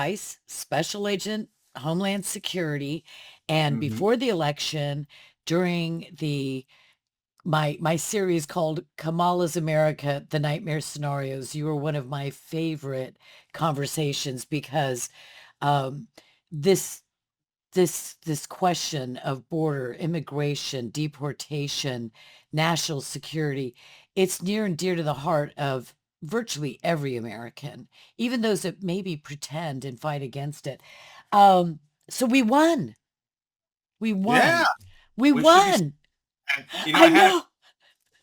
ICE Special Agent Homeland Security, and Hmm. before the election, during the my series called Kamala's America: The Nightmare Scenarios, you were one of my favorite conversations because um, this this question of border immigration, deportation, national security, it's near and dear to the heart of virtually every American, even those that maybe pretend and fight against it. Um, so we won. We Yeah, won. We we should be. won. And, I I had a know.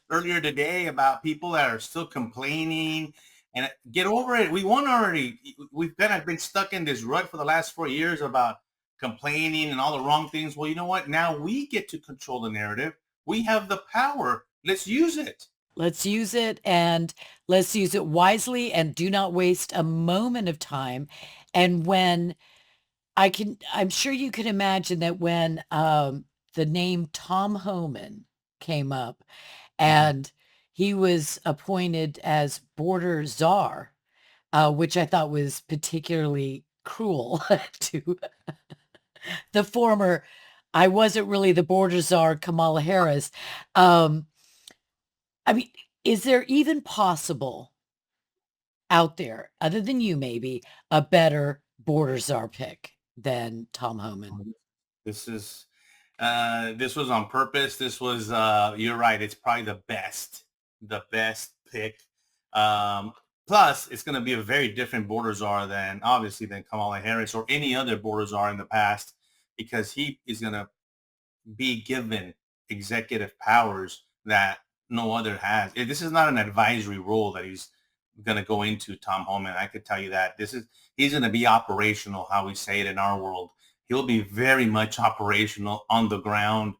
earlier today about people that are still complaining and get over it. We won already. We've kind of been stuck in this rut for the last 4 years about complaining and all the wrong things. Well, you know what? Now we get to control the narrative. We have the power. Let's use it. Let's use it, and let's use it wisely, and do not waste a moment of time. And when I'm sure you can imagine that when the name Tom Homan came up Mhm. and he was appointed as border czar, which I thought was particularly cruel to the former, I wasn't really the border czar, Kamala Harris. Um, I mean, is there even possible out there, other than you maybe, a better border czar pick than Tom Homan? This is this was on purpose. This was you're right. It's probably the best pick. Um, Plus, it's going to be a very different border czar than obviously than Kamala Harris or any other border czar in the past, because he is going to be given executive powers that no other has. This is not an advisory role that he's going to go into, Tom Homan. I could tell you that. He's going to be operational, how we say it in our world. He'll be very much operational on the ground,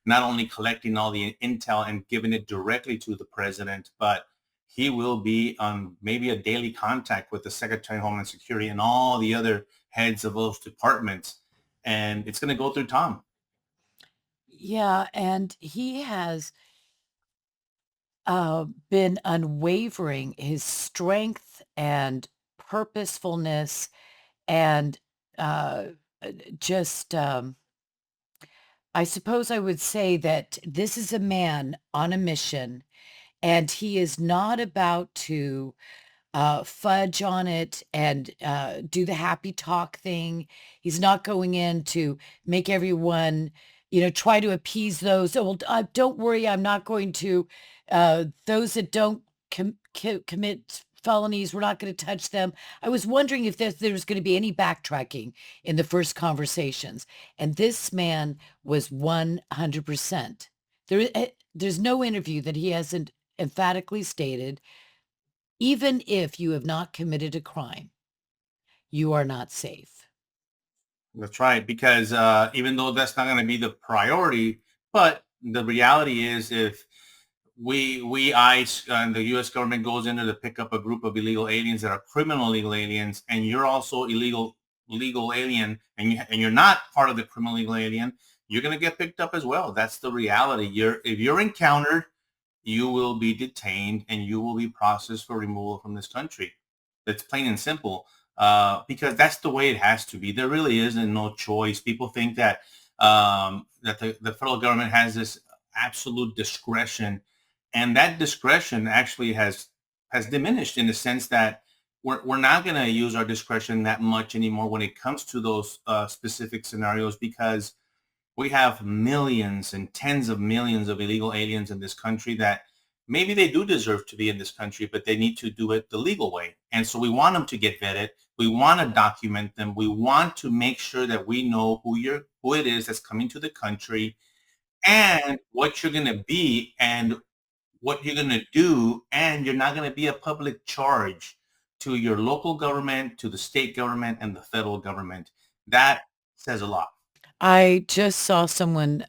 not only collecting all the intel and giving it directly to the president, but he will be on maybe a daily contact with the Secretary of Homeland Security and all the other heads of those departments. And it's going to go through Tom. Yeah, and he has been unwavering. His strength and purposefulness and uh, just, I suppose I would say that this is a man on a mission, and he is not about to fudge on it and do the happy talk thing. He's not going in to make everyone, try to appease those. Oh, well, don't worry, I'm not going to. Those that don't commit felonies, we're not going to touch them. I was wondering if there's going to be any backtracking in the first conversations. And this man was 100%. There's no interview that he hasn't emphatically stated, even if you have not committed a crime, you are not safe. That's right, because even though that's not going to be the priority, but the reality is, if we ICE and the U.S. government goes in there to pick up a group of illegal aliens that are criminal illegal aliens, and you're also legal alien, and you're not part of the criminal legal alien, you're going to get picked up as well. That's the reality. If you're encountered, you will be detained and you will be processed for removal from this country. That's plain and simple, because that's the way it has to be. There really isn't no choice. People think that that the federal government has this absolute discretion, and that discretion actually has diminished in the sense that we're not going to use our discretion that much anymore when it comes to those specific scenarios, because we have millions and tens of millions of illegal aliens in this country that maybe they do deserve to be in this country, but they need to do it the legal way. And so we want them to get vetted. We want to document them. We want to make sure that we know who it is that's coming to the country, and what you're going to be and what you're going to do. And you're not going to be a public charge to your local government, to the state government, and the federal government. That says a lot. I just saw someone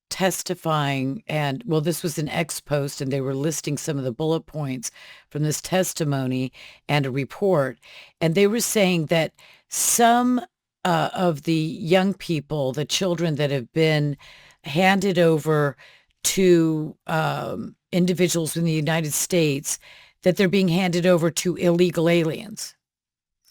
testifying, and well, this was an ex post, and they were listing some of the bullet points from this testimony and a report. And they were saying that some of the young people, the children that have been handed over to individuals in the United States, that they're being handed over to illegal aliens.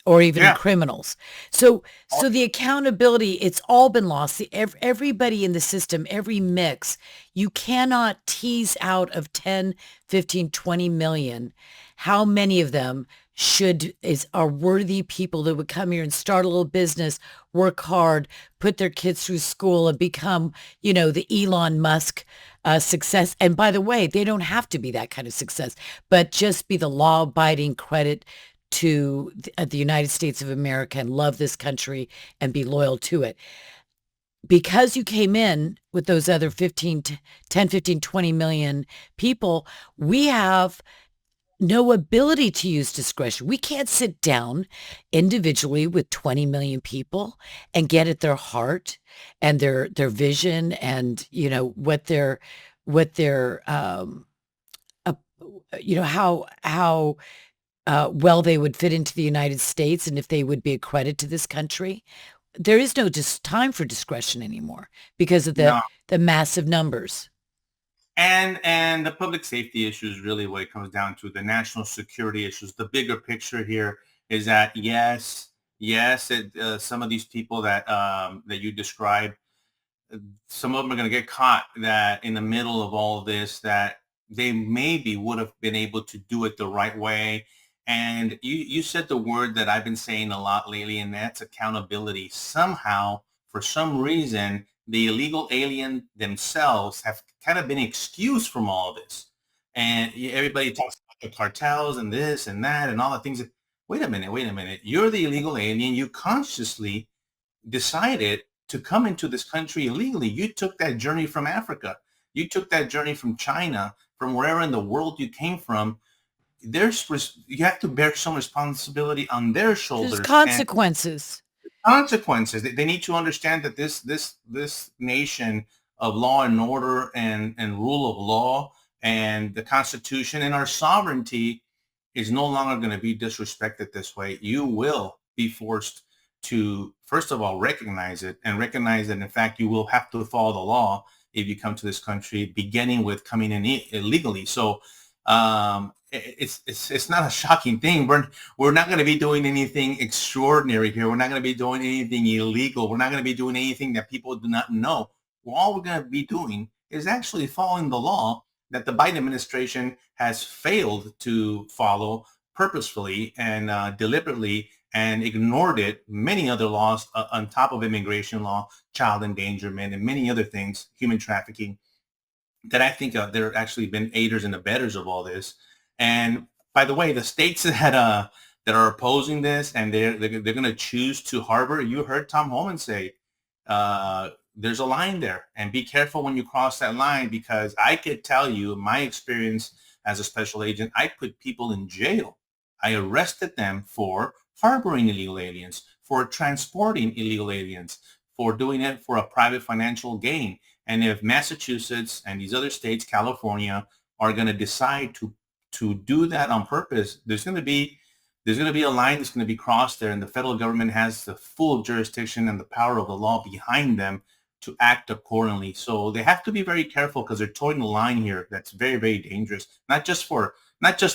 or even Yeah. criminals. So the accountability, it's all been lost. Everybody in the system, every mix, you cannot tease out of 10, 15, 20 million how many of them are worthy people that would come here and start a little business, work hard, put their kids through school and become, the Elon Musk success. And by the way, they don't have to be that kind of success, but just be the law-abiding credit to the United States of America and love this country and be loyal to it. Because you came in with those other 10, 15, 20 million people, we have no ability to use discretion. We can't sit down individually with 20 million people and get at their heart and their vision and, what their uh, how well they would fit into the United States and if they would be a credit to this country. There is no just time for discretion anymore because of the No. the massive numbers. And the public safety issue is really what it comes down to. The national security issues. The bigger picture here is that some of these people that you described, some of them are going to get caught that in the middle of all of this, that they maybe would have been able to do it the right way. And you said the word that I've been saying a lot lately, and that's accountability. Somehow, for some reason, the illegal alien themselves have kind of been excused from all of this. And everybody talks about the cartels and this and that and all the things. Wait a minute, wait a minute. You're the illegal alien. You consciously decided to come into this country illegally. You took that journey from Africa. You took that journey from China, from wherever in the world you came from. You have to bear some responsibility on their There's shoulders and consequences. consequences. They need to understand that this nation of law and order and rule of law and the Constitution and our sovereignty is no longer going to be disrespected this way. You will be forced to, first of all, recognize it and recognize that, in fact, you will have to follow the law if you come to this country, beginning with coming in illegally. So it's not a shocking thing. We're not going to be doing anything extraordinary here. We're not going to be doing anything illegal. We're not going to be doing anything that people do not know. All we're going to be doing is actually following the law that the Biden administration has failed to follow purposefully and deliberately and ignored many other laws on top of immigration law, child endangerment, and many other things, human trafficking, that I think they're actually been aiders and abettors of all this. And by the way, the states that are opposing this and they're going to choose to harbor, you heard Tom Homan say, there's a line there, and be careful when you cross that line, because I could tell you my experience as a special agent, I put people in jail. I arrested them for harboring illegal aliens, for transporting illegal aliens, for doing it for a private financial gain. And if Massachusetts and these other states, California, are going to decide to do that on purpose, there's going to be a line that's going to be crossed there, and the federal government has the full jurisdiction and the power of the law behind them to act accordingly. So they have to be very careful, because they're towing the line here that's very, very dangerous. Not just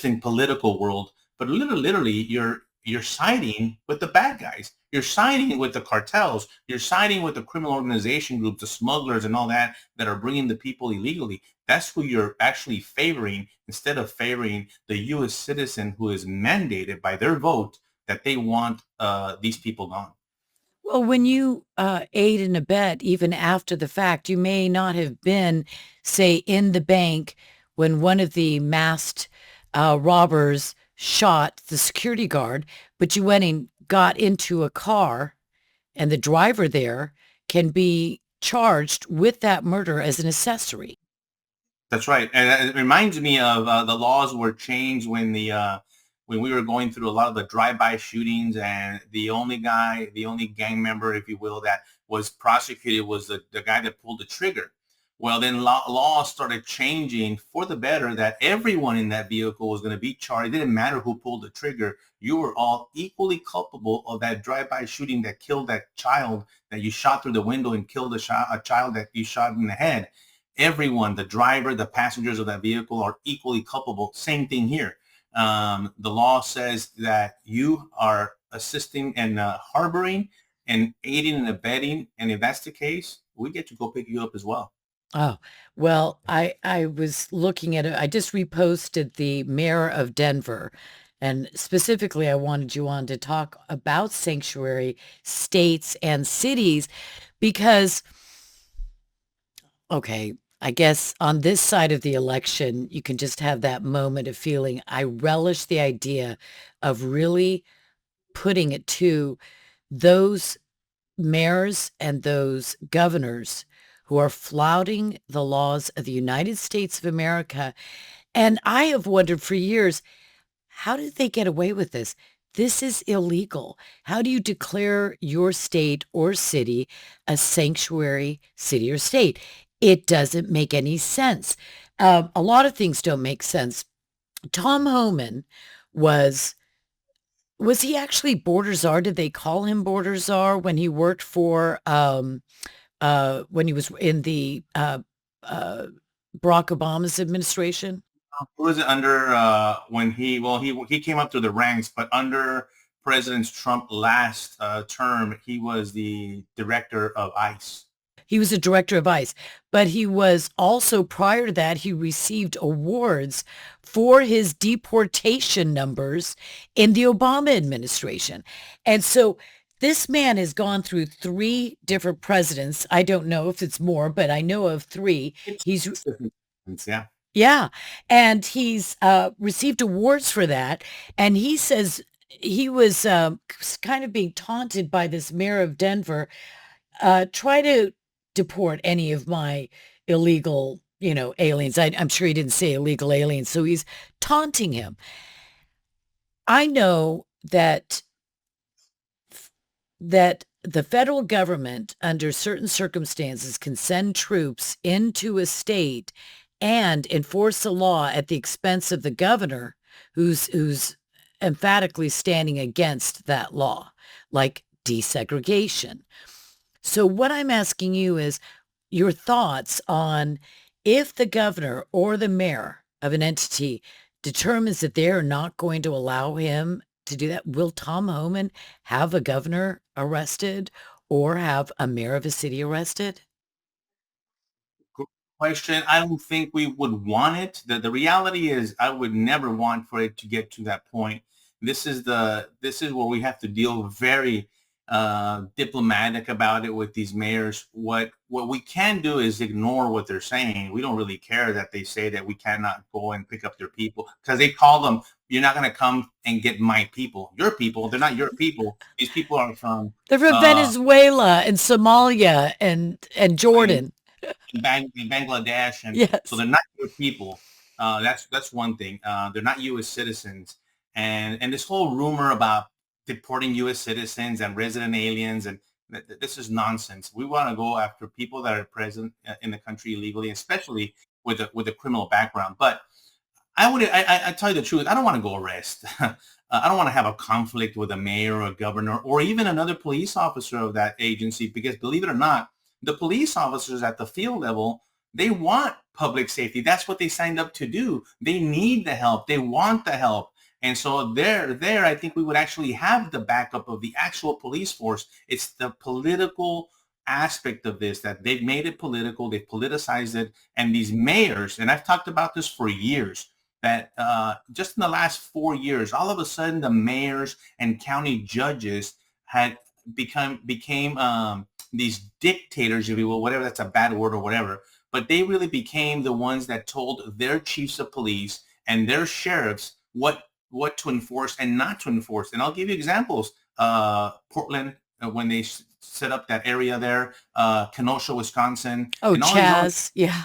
in political world, but literally you're siding with the bad guys. You're siding with the cartels. You're siding with the criminal organization groups, the smugglers and all that are bringing the people illegally. That's who you're actually favoring, instead of favoring the U.S. citizen who is mandated by their vote that they want these people gone. Well, when you aid and abet, even after the fact, you may not have been, say, in the bank when one of the masked robbers shot the security guard, but you went and got into a car, and the driver there can be charged with that murder as an accessory. That's right, and it reminds me of the laws were changed when we were going through a lot of the drive-by shootings, and the only gang member, if you will, that was prosecuted was the guy that pulled the trigger. Well, then laws started changing for the better, that everyone in that vehicle was going to be charged. It didn't matter who pulled the trigger. You were all equally culpable of that drive-by shooting that killed that child that you shot through the window and killed a child that you shot in the head. Everyone, the driver, the passengers of that vehicle, are equally culpable. Same thing here. The law says that you are assisting and harboring and aiding and abetting. And if that's the case, we get to go pick you up as well. Oh, well, I was looking at it. I just reposted the mayor of Denver, and specifically, I wanted you on to talk about sanctuary states and cities because, okay, I guess on this side of the election, you can just have that moment of feeling I relish the idea of really putting it to those mayors and those governors who are flouting the laws of the United States of America. And I have wondered for years, how did they get away with this? This is illegal. How do you declare your state or city a sanctuary city or state? It doesn't make any sense. A lot of things don't make sense. Tom Homan was was he actually border czar? Did they call him border czar when he worked for when he was in the uh Barack Obama's administration? Who was it under when he came up through the ranks, but under President Trump last term, he was the director of ICE. He was a director of ICE, but he was also, prior to that, he received awards for his deportation numbers in the Obama administration. And so this man has gone through three different presidents. I don't know if it's more, but I know of three. He's Yeah. Yeah, and he's received awards for that. And he says he was kind of being taunted by this mayor of Denver. Try to deport any of my illegal, aliens. I'm sure he didn't say illegal aliens, so he's taunting him. I know that the federal government, under certain circumstances, can send troops into a state and enforce a law at the expense of the governor who's emphatically standing against that law, like desegregation. So what I'm asking you is your thoughts on if the governor or the mayor of an entity determines that they're not going to allow him to do that, will Tom Homan have a governor arrested or have a mayor of a city arrested? Good question. I don't think we would want it. The reality is I would never want for it to get to that point. This is where we have to deal very diplomatic about it with these mayors. What we can do is ignore what they're saying. We don't really care that they say that we cannot go and pick up their people because they call them, you're not going to come and get my people. Your people, they're not your people. These people are from They're from uh, Venezuela and Somalia and Jordan. in Bangladesh, and so Yes. they're not your people. That's one thing. They're not U.S. citizens, and this whole rumor about deporting U.S. citizens and resident aliens, and this is nonsense. We want to go after people that are present in the country illegally, especially with a criminal background. But I tell you the truth, I don't want to go arrest. I don't want to have a conflict with a mayor or a governor or even another police officer of that agency because believe it or not, the police officers at the field level, they want public safety. That's what they signed up to do. They need the help. They want the help. And so there, I think we would actually have the backup of the actual police force. It's the political aspect of this that they've made it political. They've politicized it. And these mayors, and I've talked about this for years, that just in the last 4 years, all of a sudden the mayors and county judges had became these dictators, if you will, whatever, that's a bad word or whatever, but they really became the ones that told their chiefs of police and their sheriffs what to enforce and not to enforce. And I'll give you examples. Portland, when they set up that area there, Kenosha, Wisconsin, Oh, and all these other Chaz. Yeah.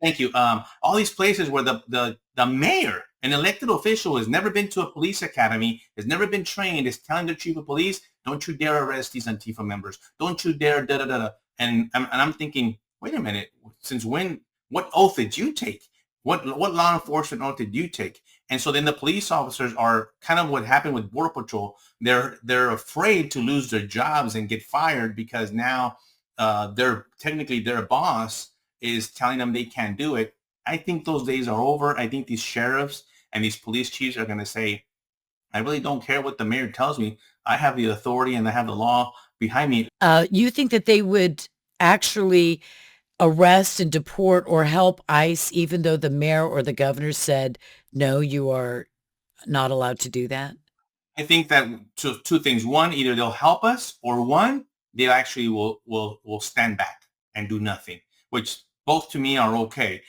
Thank you. All these places where the mayor, an elected official, has never been to a police academy, has never been trained, is telling the chief of police, "Don't you dare arrest these Antifa members. Don't you dare da da da da." And I'm thinking, wait a minute. Since when? What oath did you take? What law enforcement oath did you take? And so then the police officers are kind of what happened with Border Patrol. They're afraid to lose their jobs and get fired because now they're technically their boss is telling them they can't do it. I think those days are over. I think these sheriffs and these police chiefs are going to say, I really don't care what the mayor tells me. I have the authority and I have the law behind me. You think that they would actually arrest and deport or help ICE, even though the mayor or the governor said, no, you are not allowed to do that? I think that two things. One, either they'll help us, or one, they actually will stand back and do nothing. Which both to me are okay.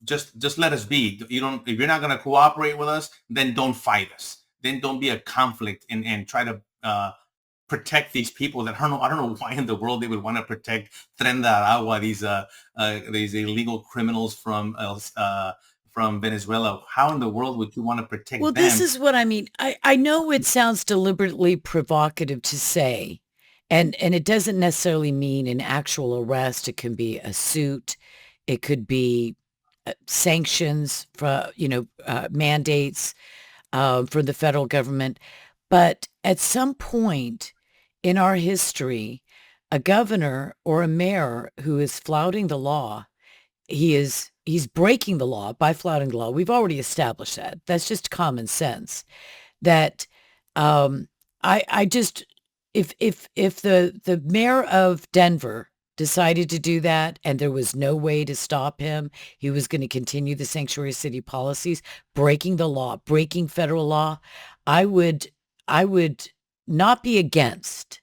Just let us be. You don't. If you're not going to cooperate with us, then don't fight us. Then don't be a conflict and try to protect these people that I don't know why in the world they would want to protect Tren de Aragua, these illegal criminals from Venezuela. How in the world would you want to Well, protect this them? is what I mean. I know it sounds deliberately provocative to say, and it doesn't necessarily mean an actual arrest. It can be a suit. It could be sanctions for, mandates for the federal government. But at some point in our history, a governor or a mayor who is flouting the law, he's breaking the law by flouting the law. We've already established that. That's just common sense. That um, I just if the mayor of Denver decided to do that and there was no way to stop him, he was going to continue the sanctuary city policies, breaking the law, breaking federal law. I would I would not be against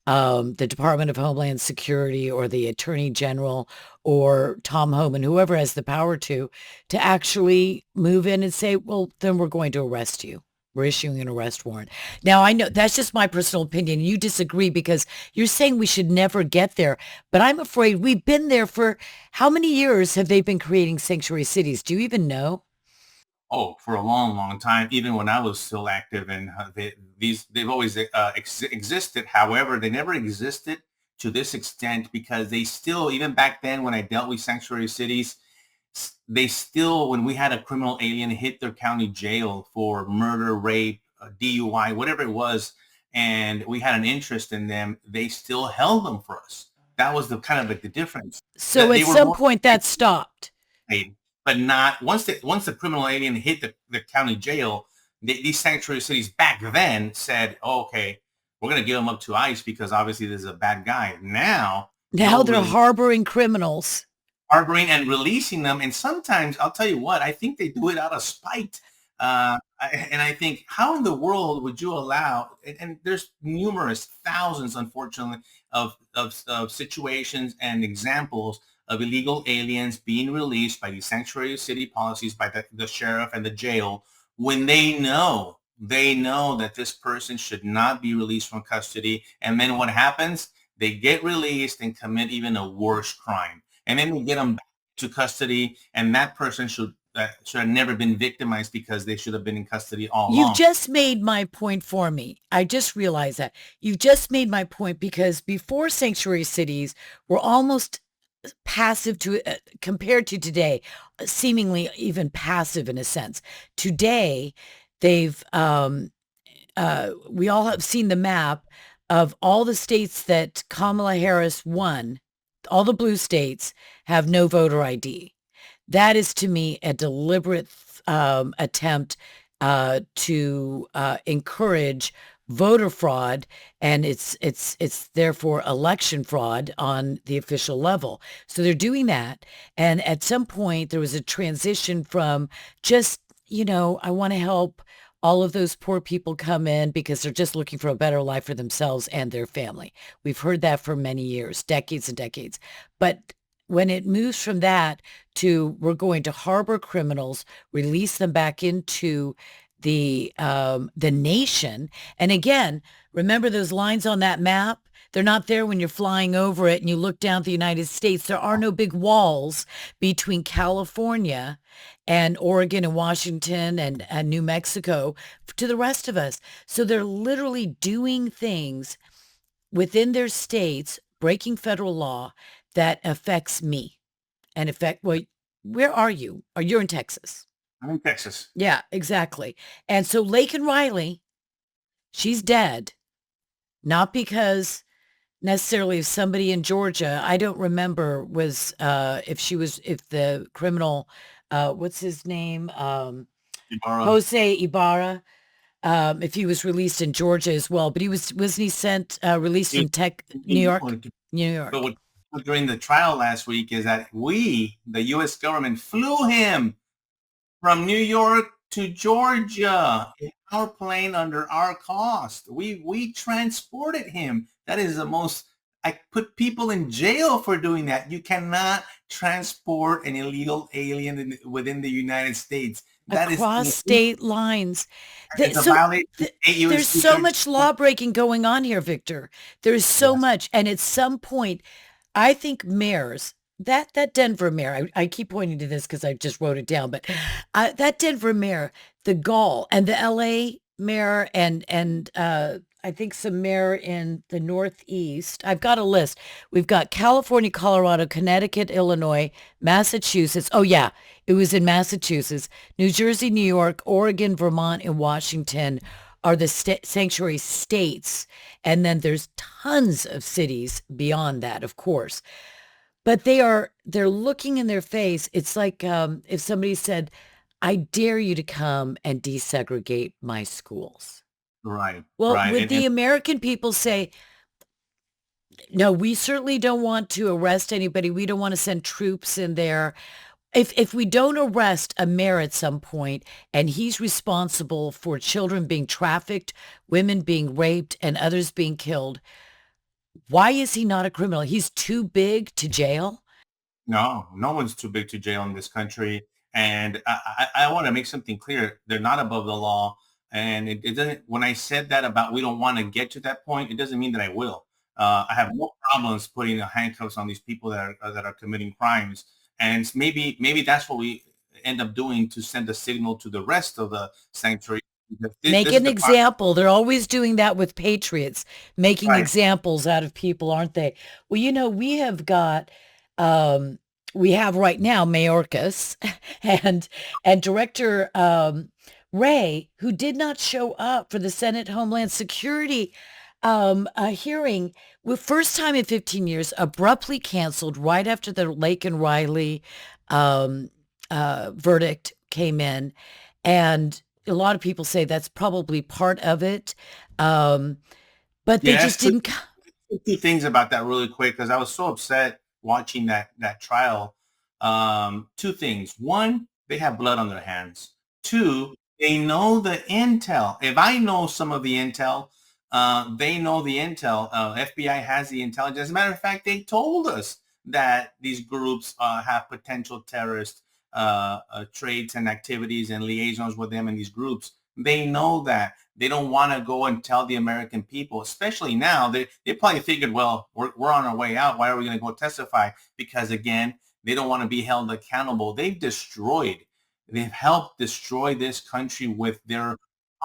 the Department of Homeland Security or the Attorney General or Tom Homan, whoever has the power to actually move in and say, well, then we're going to arrest you. We're issuing an arrest warrant. Now, I know that's just my personal opinion. You disagree because you're saying we should never get there. But I'm afraid we've been there for how many years have they been creating sanctuary cities? Do you even know? Oh, for a long, long time, even when I was still active, and they've always existed. However, they never existed to this extent because they still, even back then when I dealt with sanctuary cities, they still, when we had a criminal alien hit their county jail for murder, rape, DUI, whatever it was, and we had an interest in them, they still held them for us. That was the kind of like the difference. So That at they were some more point that stopped. paid, but not once the criminal alien hit the county jail. These sanctuary cities back then said, oh, "Okay, we're going to give him up to ICE because obviously this is a bad guy." Now Now they'll they're release harboring criminals. harboring and releasing them. And sometimes I'll tell you what, I think they do it out of spite. And I think, how in the world would you allow? And there's numerous thousands, unfortunately, of situations and examples of illegal aliens being released by these sanctuary city policies, by the sheriff and the jail, when they know that this person should not be released from custody. And then what happens? They get released and commit even a worse crime, and then we get them back to custody, and that person should have never been victimized because they should have been in custody all You've along. just made my point for me. I just realized that. You've just made my point because before sanctuary cities were almost passive to compared to today, seemingly even passive in a sense. Today, they've we all have seen the map of all the states that Kamala Harris won. All the blue states have no voter ID. That is to me a deliberate attempt to encourage voter fraud, and it's therefore election fraud on the official level. So they're doing that, and at some point there was a transition from just, I want to help all of those poor people come in because they're just looking for a better life for themselves and their family. We've heard that for many years, decades and decades. But when it moves from that to we're going to harbor criminals, release them back into the nation. And again, remember those lines on that map? They're not there when you're flying over it and you look down at the United States. There are no big walls between California and Oregon and Washington and New Mexico to the rest of us. So they're literally doing things within their states, breaking federal law that affects me and well, where are you? Are you in Texas? I'm in Texas. Yeah, exactly. And so Laken Riley, she's dead, not because necessarily of somebody in Georgia. I don't remember if the criminal, what's his name? Ibarra. Jose Ibarra. if he was released in Georgia as well, but wasn't he released You- in New York? you- New But York. what during the trial last week is that the U.S. government, flew him from New York to Georgia in our plane under our cost. We transported him. That is the most. I put people in jail for doing that. You cannot transport an illegal alien within the United States. That is Across state lines. it's a So violation of state there's U.S. so much law breaking going on here, Victor. There's so Yes, much. And at some point, I think mayors, that Denver mayor, I keep pointing to this because I just wrote it down, but that Denver mayor, the gall, and the LA mayor, and I think some mayor in the Northeast. I've got a list. We've got California, Colorado, Connecticut, Illinois, Massachusetts. Oh yeah, it was in Massachusetts. New Jersey, New York, Oregon, Vermont, and Washington are the sanctuary states. And then there's tons of cities beyond that, of course. But they're looking in their face. It's like if somebody said, I dare you to come and desegregate my schools. right, Well, right, would and the American people say, no, we certainly don't want to arrest anybody. We don't want to send troops in there. If we don't arrest a mayor at some point and he's responsible for children being trafficked, women being raped, and others being killed, why is he not a criminal? He's too big to jail. no, no one's too big to jail in this country. And I want to make something clear. They're not above the law. And it doesn't, when I said that about we don't want to get to that point, it doesn't mean that I will. I have no problems putting the handcuffs on these people that are committing crimes. And maybe that's what we end up doing to send a signal to the rest of the sanctuary. Make This is an the part, example. They're always doing that with patriots, making right? examples out of people, aren't they? Well, we have got, um, we have right now Mayorkas and Director Ray, who did not show up for the Senate Homeland Security hearing, first time in 15 years, abruptly canceled right after the Lake and Riley um, verdict came in, and a lot of people say that's probably part of it. Um, but they Yes, just didn't. two things about that really quick because I was so upset watching that trial. Two things. One, they have blood on their hands. Two, they know the intel. If I know some of the intel, they know the intel. FBI has the intelligence. As a matter of fact, they told us that these groups have potential terrorist traits and activities and liaisons with them in these groups. They know that. They don't want to go and tell the American people, especially now. They probably figured, well, we're on our way out. Why are we going to go testify? Because again, they don't want to be held accountable. They've helped destroy this country with their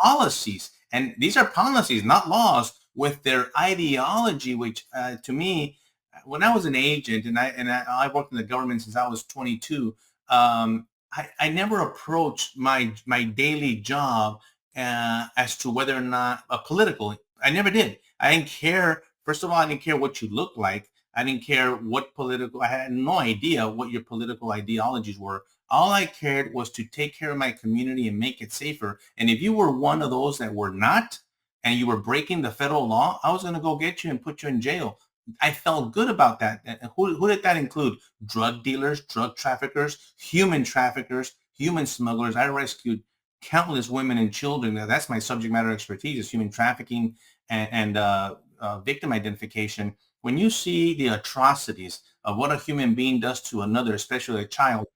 policies. And these are policies, not laws, with their ideology, which to me, when I was an agent I worked in the government since I was 22, I never approached my daily job as to whether or not political. I never did. I didn't care. First of all, I didn't care what you looked like. I didn't care what political. I had no idea what your political ideologies were. All I cared was to take care of my community and make it safer. And if you were one of those that were not, and you were breaking the federal law, I was going to go get you and put you in jail. I felt good about that. And who did that include? Drug dealers, drug traffickers, human smugglers. I rescued countless women and children. That's my subject matter expertise, is human trafficking and victim identification. When you see the atrocities of what a human being does to another, especially a child,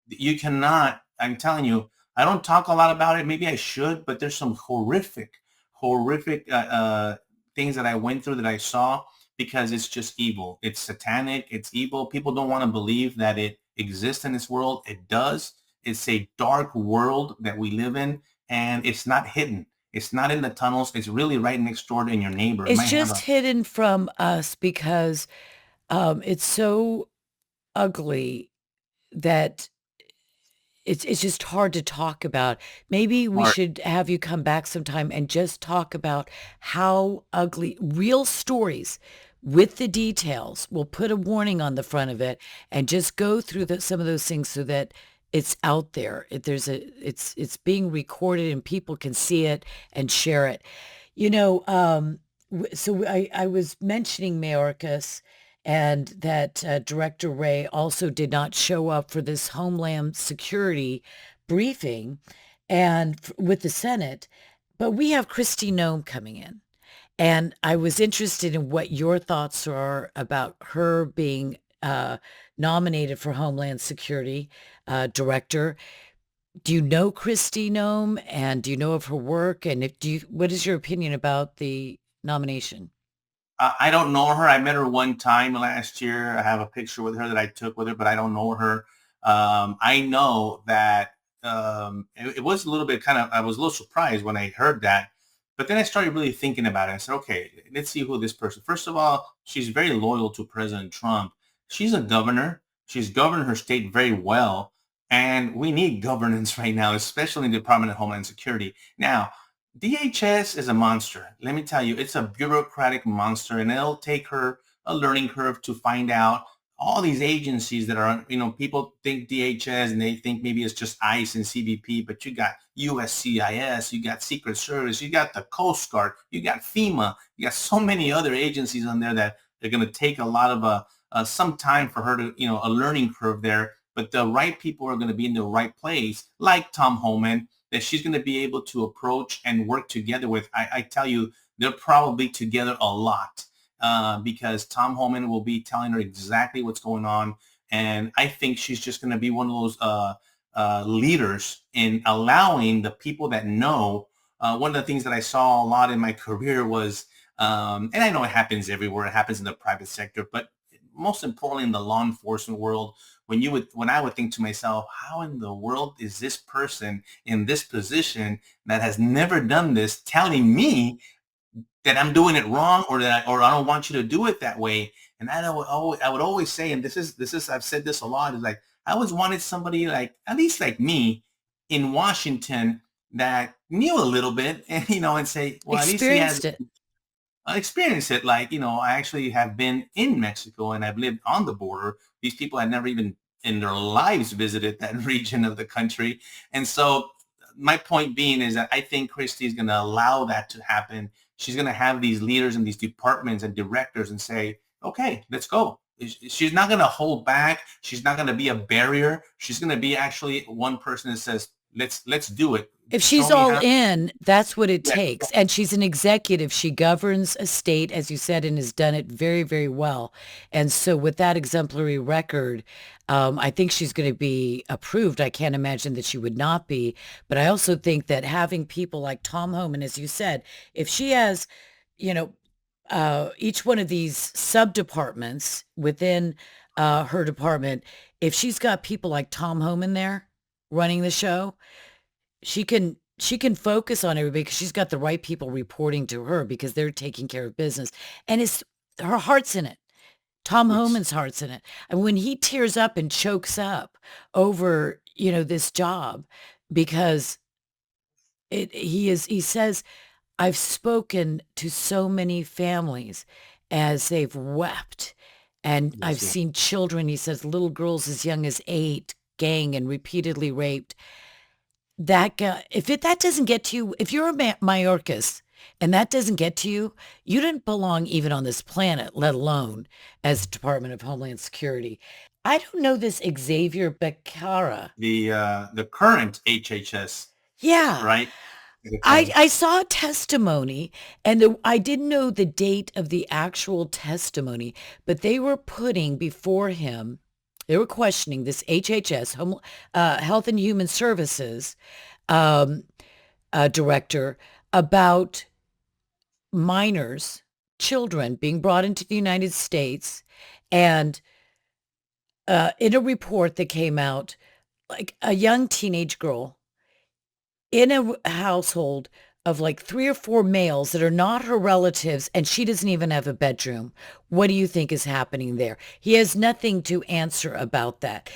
you cannot, I'm telling you, I don't talk a lot about it. Maybe I should, but there's some horrific things that I went through that I saw because it's just evil. It's satanic. It's evil. People don't want to believe that it exists in this world. It does. It's a dark world that we live in, and it's not hidden. It's not in the tunnels. It's really right next door in your neighbor. It It's might have just a hidden from us because it's so ugly that it's just hard to talk about. Maybe we heart. should have you come back sometime and just talk about how ugly real stories with the details. We'll put a warning on the front of it and just go through some of those things so that it's out there. It's being recorded and people can see it and share it. You know, so I was mentioning Mayorkas and that Director Ray also did not show up for this Homeland Security briefing and with the Senate, but we have Kristi Noem coming in. And I was interested in what your thoughts are about her being nominated for Homeland Security Director. Do you know Kristi Noem, and do you know of her work? And what is your opinion about the nomination? I don't know her. I met her one time last year. I have a picture with her that I took with her, but I don't know her. I know that it was a little bit kind of, I was a little surprised when I heard that. But then I started really thinking about it. I said, okay, let's see who this person. First of all, she's very loyal to President Trump. She's a governor. She's governed her state very well. And we need governance right now, especially in the Department of Homeland Security. Now, DHS is a monster. Let me tell you, it's a bureaucratic monster, and it'll take her a learning curve to find out all these agencies that are, people think DHS and they think maybe it's just ICE and CBP, but you got USCIS, you got Secret Service, you got the Coast Guard, you got FEMA, you got so many other agencies on there that they're going to take a lot of some time for her to, a learning curve there. But the right people are going to be in the right place, like Tom Homan, that she's going to be able to approach and work together with. I tell you, they're probably together a lot because Tom Homan will be telling her exactly what's going on. And I think she's just going to be one of those leaders in allowing the people that know. One of the things that I saw a lot in my career was, and I know it happens everywhere, it happens in the private sector, but most importantly in the law enforcement world, when I would think to myself, how in the world is this person in this position that has never done this telling me that I'm doing it wrong, or or I don't want you to do it that way? And I would always say, and this is I've said this a lot, is like I always wanted somebody like at least like me in Washington that knew a little bit, and and say, well, at least he has Experienced it. experience it. Like, I actually have been in Mexico and I've lived on the border. These people had never even in their lives visited that region of the country. And so my point being is that I think Christie is going to allow that to happen. She's going to have these leaders in these departments and directors and say, okay, let's go. She's not going to hold back. She's not going to be a barrier. She's going to be actually one person that says, let's do it. If Show she's me all how. in, that's what it Yeah, takes. And she's an executive. She governs a state, as you said, and has done it very, very well. And so with that exemplary record, I think she's going to be approved. I can't imagine that she would not be. But I also think that having people like Tom Homan, as you said, if she has, you know, each one of these sub-departments within her department, if she's got people like Tom Homan there running the show, she can focus on everybody because she's got the right people reporting to her because they're taking care of business. And it's her heart's in it. Tom it's Homan's heart's in it. And when he tears up and chokes up over, this job because he says, I've spoken to so many families as they've wept. And I've yes, yeah. seen children, he says, little girls as young as 8, gang and repeatedly raped. That guy, that doesn't get to you, if you're a Mayorkas and that doesn't get to you, you didn't belong even on this planet, let alone as Department of Homeland Security. I don't know this Xavier Becerra. The current HHS, Yeah, right? I Okay. I saw a testimony, and I didn't know the date of the actual testimony, but they were putting before him, they were questioning this HHS, Health and Human Services um, director about minors, children being brought into the United States, and in a report that came out, like a young teenage girl in a household of like 3 or 4 males that are not her relatives, and she doesn't even have a bedroom. What do you think is happening there? He has nothing to answer about that.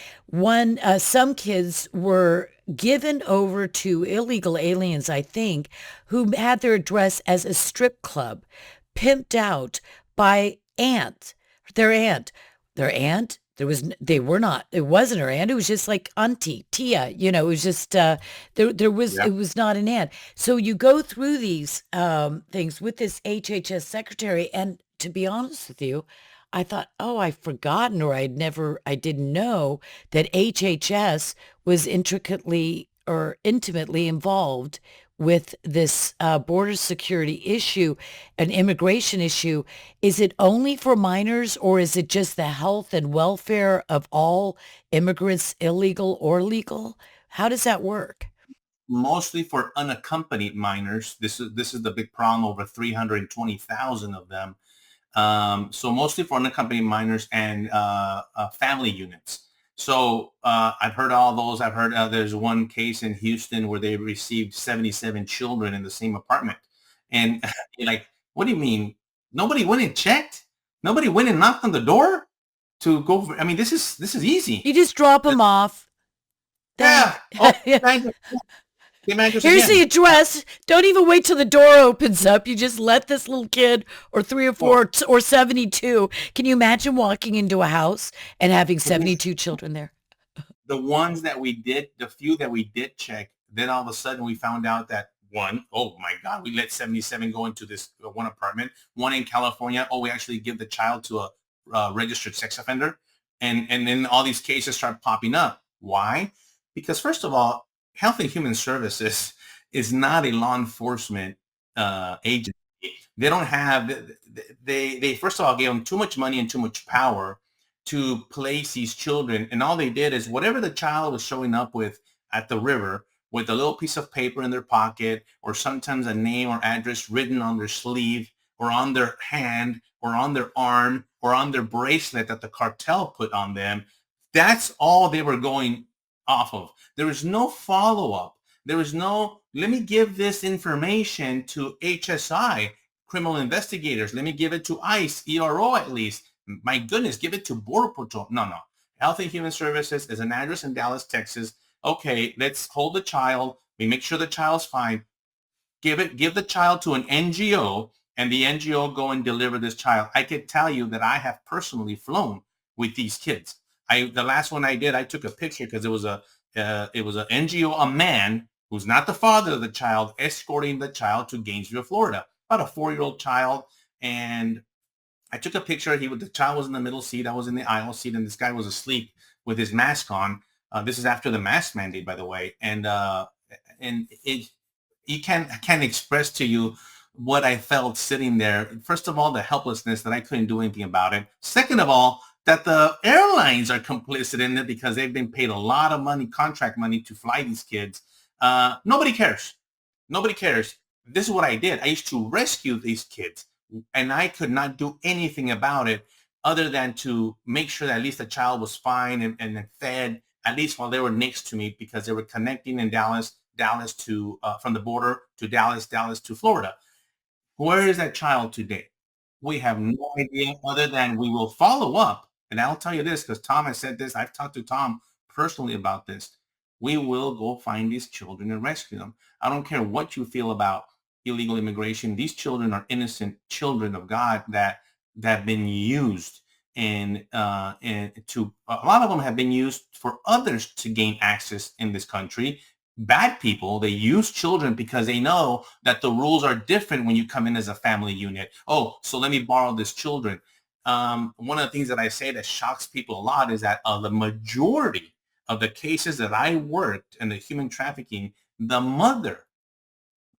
Some kids were given over to illegal aliens, I think, who had their address as a strip club, pimped out by their aunt. Their aunt They were not, it wasn't her aunt. It was just like auntie, Tia, it was just, Yeah. it was not an aunt. So you go through these things with this HHS secretary. And to be honest with you, I thought, oh, I've forgotten, or I didn't know that HHS was intricately or intimately involved with this border security issue, an immigration issue. Is it only for minors, or is it just the health and welfare of all immigrants, illegal or legal? How does that work? Mostly for unaccompanied minors. This is the big problem. Over 320,000 of them. So mostly for unaccompanied minors and family units. So I've heard all those. I've heard there's one case in Houston where they received 77 children in the same apartment. And you're like, what do you mean? Nobody went and checked? Nobody went and knocked on the door to go for, I mean, this is easy. You just drop them off. Yeah. Thank. Oh, same address Here's the again. address. Don't even wait till the door opens up. You just let this little kid, or three or Oh, four or 72. Can you imagine walking into a house and having it was 72 children there? the ones that we did, the few that we did check, then all of a sudden we found out that one, oh my God, we let 77 go into this one apartment. One in California, oh, we actually give the child to a registered sex offender. And then all these cases start popping up. Why? Because first of all, Health and Human Services is not a law enforcement agency. They don't have, they first of all gave them too much money and too much power to place these children. And all they did is whatever the child was showing up with at the river, with a little piece of paper in their pocket, or sometimes a name or address written on their sleeve or on their hand or on their arm or on their bracelet that the cartel put on them. That's all they were going off of. There was no follow-up. There was no, let me give this information to HSI, criminal investigators. Let me give it to ICE, ERO at least. My goodness, give it to Border Patrol. No, no. Health and Human Services is an address in Dallas, Texas. Okay, let's hold the child. We make sure the child's fine. Give the child to an NGO, and the NGO go and deliver this child. I can tell you that I have personally flown with these kids. The last one I did, I took a picture because it was an NGO, a man who's not the father of the child, escorting the child to Gainesville, Florida, about a 4-year-old child. And I took a picture. The child was in the middle seat. I was in the aisle seat, and this guy was asleep with his mask on. This is after the mask mandate, by the way, and it I can't express to you what I felt sitting there. First of all, the helplessness that I couldn't do anything about it. Second of all, that the airlines are complicit in it because they've been paid a lot of money, contract money, to fly these kids. Nobody cares. Nobody cares. This is what I did. I used to rescue these kids, and I could not do anything about it other than to make sure that at least the child was fine and fed, at least while they were next to me, because they were connecting in Dallas to from the border to Dallas to Florida. Where is that child today? We have no idea, other than we will follow up. And I'll tell you this, because Tom has said this. I've talked to Tom personally about this. We will go find these children and rescue them. I don't care what you feel about illegal immigration. These children are innocent children of God that have been used, and to a lot of them have been used for others to gain access in this country. Bad people, they use children because they know that the rules are different when you come in as a family unit. Oh, so let me borrow this children. One of the things that I say that shocks people a lot is that the majority of the cases that I worked in the human trafficking, the mother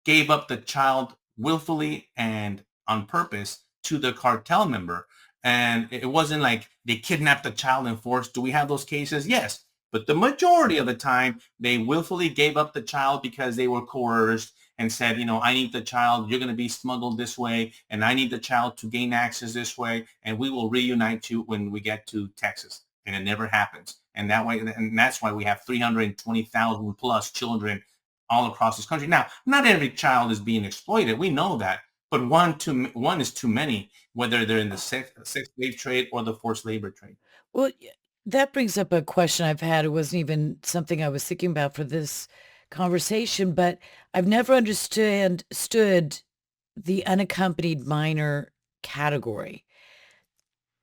gave up the child willfully and on purpose to the cartel member. And it wasn't like they kidnapped the child and forced. Do we have those cases? Yes. But the majority of the time, they willfully gave up the child because they were coerced and said, I need the child. You're going to be smuggled this way. And I need the child to gain access this way. And we will reunite you when we get to Texas. And it never happens. And that's why we have 320,000 plus children all across this country. Now, not every child is being exploited. We know that. But one is too many, whether they're in the sex slave trade or the forced labor trade. Well, that brings up a question I've had. It wasn't even something I was thinking about for this conversation, but I've never understood the unaccompanied minor category.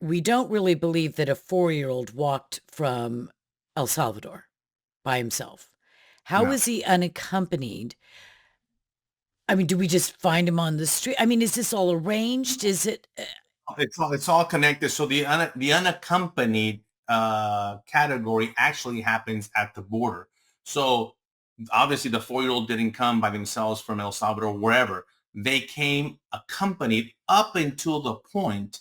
we don't really believe that a 4-year-old walked from El Salvador by himself. How No. was he unaccompanied? I mean, do we just find him on the street? I mean, is this all arranged? Is it? It's all connected. So the unaccompanied category actually happens at the border. So obviously the 4-year-old didn't come by themselves from El Salvador, wherever. They came accompanied up until the point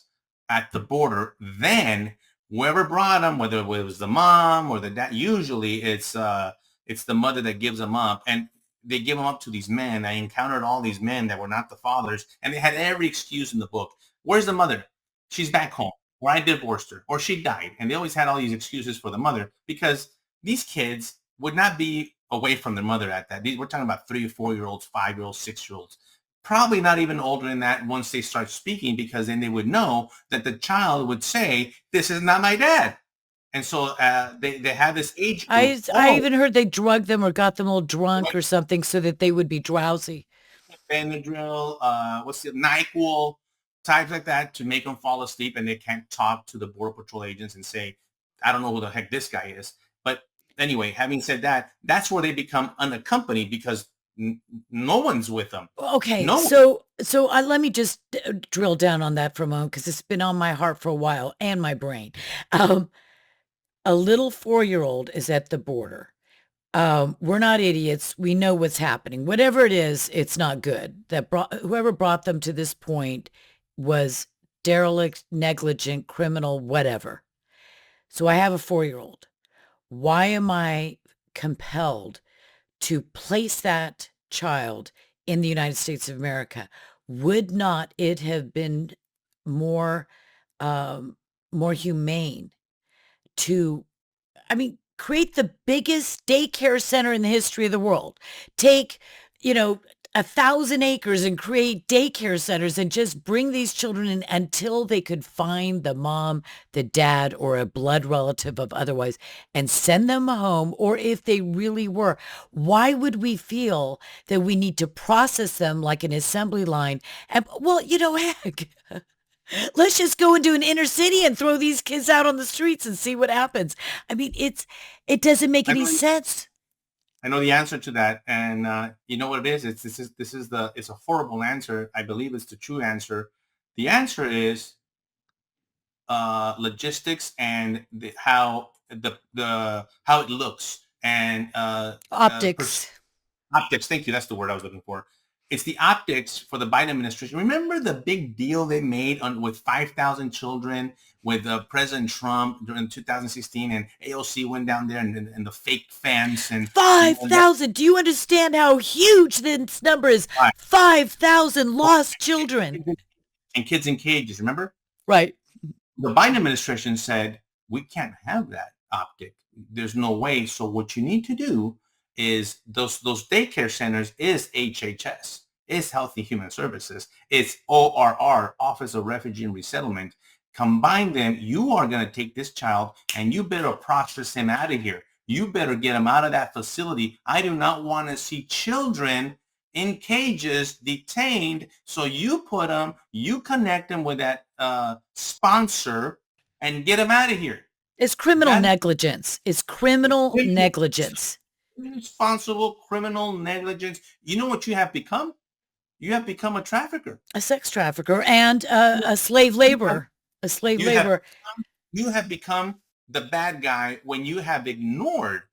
at the border. Then whoever brought them, whether it was the mom or the dad, usually it's the mother that gives them up, and they give them up to these men. I encountered all these men that were not the fathers, and they had every excuse in the book. Where's the mother? She's back home, or I divorced her, or she died. And they always had all these excuses for the mother because these kids would not be away from their mother at that. We're talking about 3 or 4-year-olds, 5-year-olds, 6-year-olds. Probably not even older than that once they start speaking, because then they would know that the child would say, "This is not my dad." And so they have this age group. I Oh, even heard they drugged them or got them all drunk or something so that they would be drowsy. Benadryl, what's the NyQuil, types like that to make them fall asleep, and they can't talk to the border patrol agents and say, "I don't know who the heck this guy is." But anyway, having said that, that's where they become unaccompanied because no one's with them. Okay, No one. so let me just drill down on that for a moment because it's been on my heart for a while and my brain. Um, a little 4-year-old is at the border. We're not idiots. We know what's happening. Whatever it is, it's not good. Whoever brought them to this point was derelict, negligent, criminal, whatever. So I have a 4-year-old. Why am I compelled to place that child in the United States of America? Would not it have been more um, more humane to, I mean, create the biggest daycare center in the history of the world. Take, you know, 1,000 acres and create daycare centers and just bring these children in until they could find the mom, the dad, or a blood relative of otherwise and send them home. Or if they really were, why would we feel that we need to process them like an assembly line? And well, heck, let's just go into an inner city and throw these kids out on the streets and see what happens. I mean, it doesn't make I any know, sense. I know the answer to that, and you know what it is. It's a horrible answer. I believe it's the true answer. The answer is logistics and how it looks and Optics. optics. Thank you. That's the word I was looking for. It's the optics for the Biden administration. Remember the big deal they made with 5,000 children with President Trump during 2016, and AOC went down there and the fake fence and 5,000. Do you understand how huge this number is? 5,000 lost children. and kids in cages. Remember? Right. The Biden administration said, we can't have that optic. There's no way. So what you need to do is those daycare centers is HHS, is Healthy Human Services, it's ORR, Office of Refugee and Resettlement. Combine them. You are going to take this child and you better process him out of here. You better get him out of that facility. I do not want to see children in cages, detained. So you connect them with that sponsor and get them out of here. It's criminal That negligence. It's criminal negligence. Irresponsible criminal negligence. You know what you have become? You have become a trafficker. A sex trafficker and a slave laborer. A slave You have laborer. you have become the bad guy when you have ignored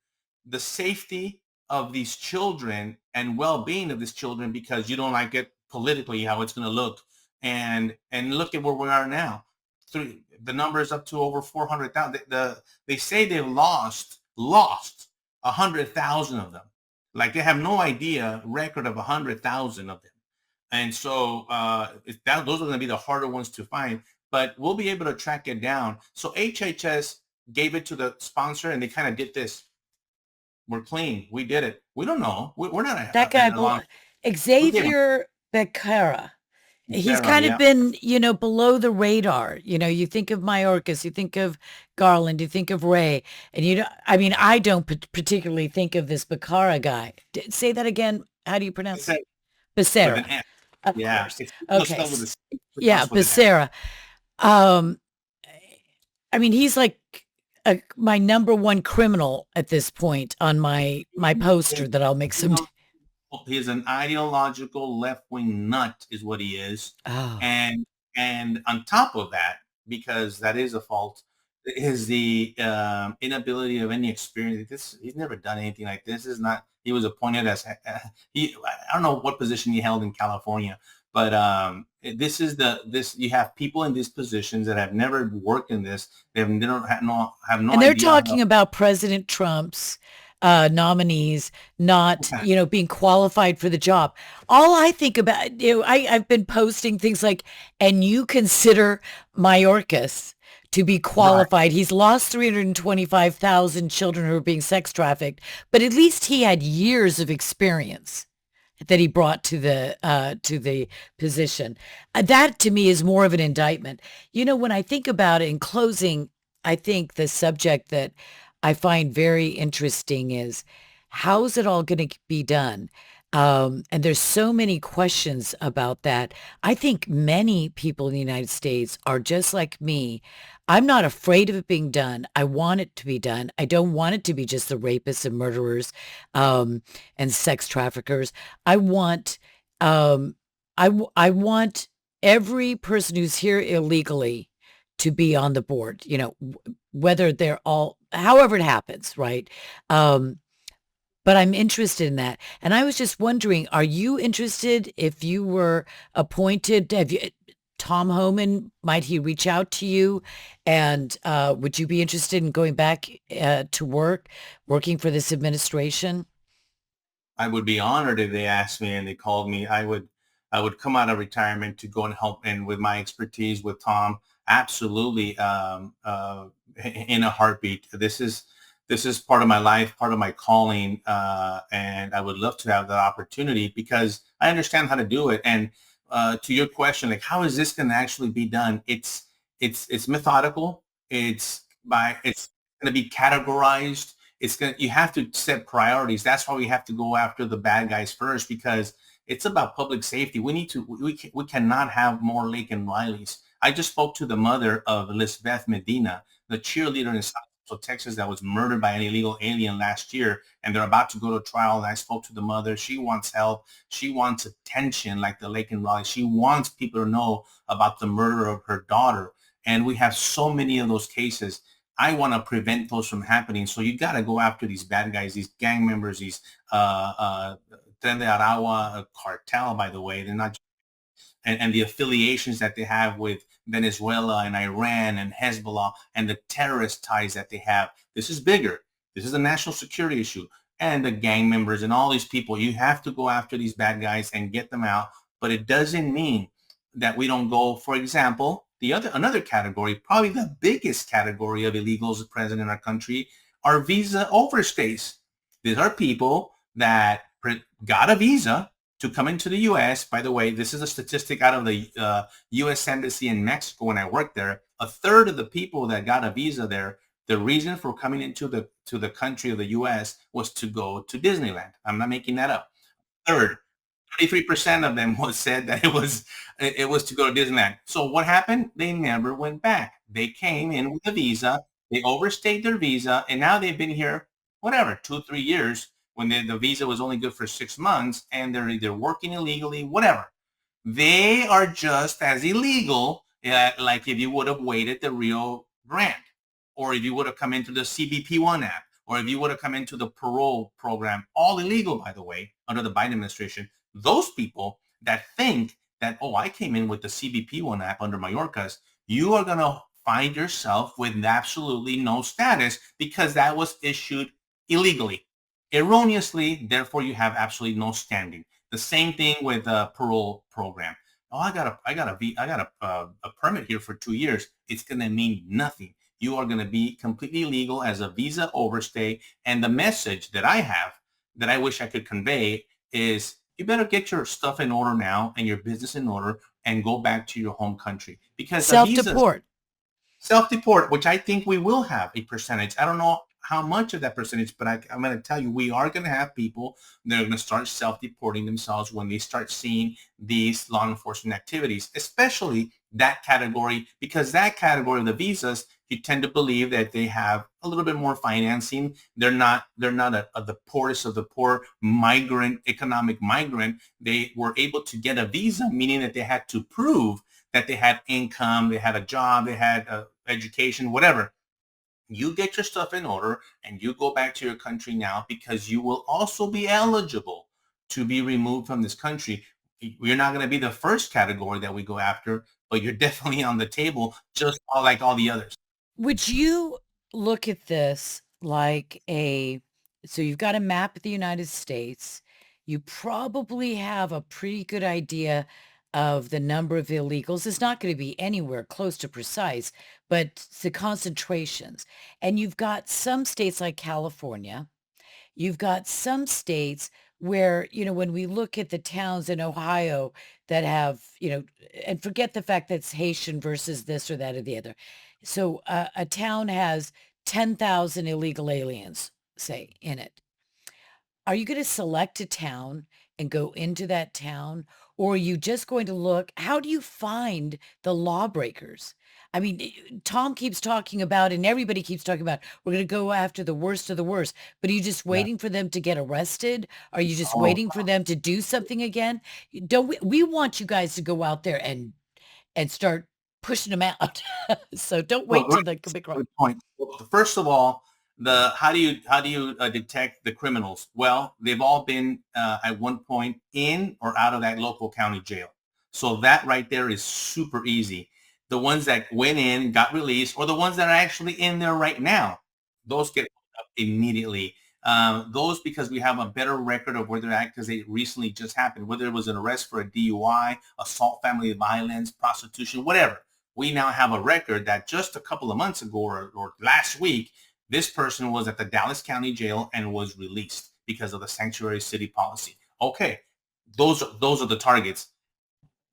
the safety of these children and well-being of these children because you don't like it politically how it's going to look. And look at where we are now. The number is up to over 400,000. They say they've lost 100,000 of them. Like they have no idea record of 100,000 of them. And so those are going to be the harder ones to find, but we'll be able to track it down. So HHS gave it to the sponsor and they kind of did this. We're clean. We did it. We don't know. We're not That guy, we did Xavier Becerra. He's Sarah, kind of yeah. been, below the radar. You think of Mayorkas, you think of Garland, you think of Ray, and I don't particularly think of this Becerra guy. Say that again. How do you pronounce it? With Becerra. an F. Of Yeah. course. It's Okay. spelled with a C, but Yeah, with an F. Becerra. Um, I mean, he's like my number one criminal at this point on my poster that I'll make someday. He's an ideological left-wing nut is what he is. Oh. And on top of that, because that is a fault, is the inability of any experience. He's never done anything like this. Is not he was appointed as I don't know what position he held in California, but this you have people in these positions that have never worked in this. They have no And they're idea talking about President Trump's nominees not, how. being qualified for the job. All I think about, I've been posting things like, and you consider Mayorkas to be Right. qualified. He's lost 325,000 children who are being sex trafficked, but at least he had years of experience that he brought to the position. That to me is more of an indictment. When I think about it in closing, I think the subject that I find very interesting is how's it all going to be done? And there's so many questions about that. I think many people in the United States are just like me. I'm not afraid of it being done. I want it to be done. I don't want it to be just the rapists and murderers and sex traffickers. I want, um, I want every person who's here illegally to be on the board, whether they're all, however it happens, right? Um, but I'm interested in that. And I was just wondering, are you interested if you were appointed? Tom Homan, might he reach out to you? And would you be interested in going back to working for this administration? I would be honored if they asked me and they called me. I would come out of retirement to go and help, and with my expertise with Tom, absolutely, in a heartbeat. This is part of my life, part of my calling, and I would love to have that opportunity because I understand how to do it. And to your question, like how is this going to actually be done? It's methodical. It's going to be categorized. You have to set priorities. That's why we have to go after the bad guys first, because it's about public safety. We cannot have more Lake and Rileys. I just spoke to the mother of Elizabeth Medina, the cheerleader in South Texas that was murdered by an illegal alien last year, and they're about to go to trial. And I spoke to the mother. She wants help. She wants attention like the Lake and Raleigh. She wants people to know about the murder of her daughter. And we have so many of those cases. I want to prevent those from happening. So you got to go after these bad guys, these gang members, these Tren de Aragua cartel, by the way. They're not, and the affiliations that they have with Venezuela and Iran and Hezbollah and the terrorist ties that they have. This is bigger. This is a national security issue. And the gang members and all these people, you have to go after these bad guys and get them out. But it doesn't mean that we don't go, for example, another category, probably the biggest category of illegals present in our country are visa overstays. These are people that got a visa to come into the U.S. By the way, this is a statistic out of the U.S. Embassy in Mexico when I worked there. A third of the people that got a visa there, the reason for coming into the country of the U.S. was to go to Disneyland. I'm not making that up. Third, 33% of them was said that it was to go to Disneyland. So what happened? They never went back. They came in with a visa. They overstayed their visa, and now they've been here, whatever, 2 or 3 years when the visa was only good for 6 months, and they're either working illegally, whatever. They are just as illegal, like if you would have waited the Rio Grande, or if you would have come into the CBP-1 app, or if you would have come into the parole program, all illegal, by the way, under the Biden administration. Those people that think that, oh, I came in with the CBP-1 app under Mayorkas, you are going to find yourself with absolutely no status because that was issued illegally, erroneously. Therefore, you have absolutely no standing. The same thing with the parole program. Oh, I got a permit here for 2 years. It's going to mean nothing. You are going to be completely legal as a visa overstay. And the message that I have that I wish I could convey is you better get your stuff in order now and your business in order and go back to your home country, because the visas Self-deport. self-deport, which I think we will have a percentage. I don't know how much of that percentage, but I'm going to tell you, we are going to have people that are going to start self-deporting themselves when they start seeing these law enforcement activities, especially that category, because that category of the visas, you tend to believe that they have a little bit more financing. They're not the poorest of the poor economic migrant. They were able to get a visa, meaning that they had to prove that they had income, they had a job, they had education, whatever. You get your stuff in order and you go back to your country now, because you will also be eligible to be removed from this country. You're not going to be the first category that we go after, but you're definitely on the table, just like all the others. Would you look at this like so you've got a map of the United States. You probably have a pretty good idea of the number of illegals. It's not going to be anywhere close to precise, but the concentrations. And you've got some states like California. You've got some states where, when we look at the towns in Ohio that have, and forget the fact that it's Haitian versus this or that or the other. So a town has 10,000 illegal aliens, say, in it. Are you going to select a town and go into that town? Or are you just going to look? How do you find the lawbreakers? I mean, Tom keeps talking about, and everybody keeps talking about, we're going to go after the worst of the worst. But are you just Yeah. waiting for them to get arrested? Are you just Oh, waiting for them to do something again? Don't we want you guys to go out there and start pushing them out. So don't well, wait right, till the that's big a run. good point. Well, first of all, the how do you detect the criminals? Well, they've all been at one point in or out of that local county jail. So that right there is super easy. The ones that went in, got released, or the ones that are actually in there right now, those get up immediately. Those, because we have a better record of where they're at, because they recently just happened, whether it was an arrest for a DUI, assault, family violence, prostitution, whatever. We now have a record that just a couple of months ago, or last week, this person was at the Dallas County Jail and was released because of the sanctuary city policy. Okay, those are the targets.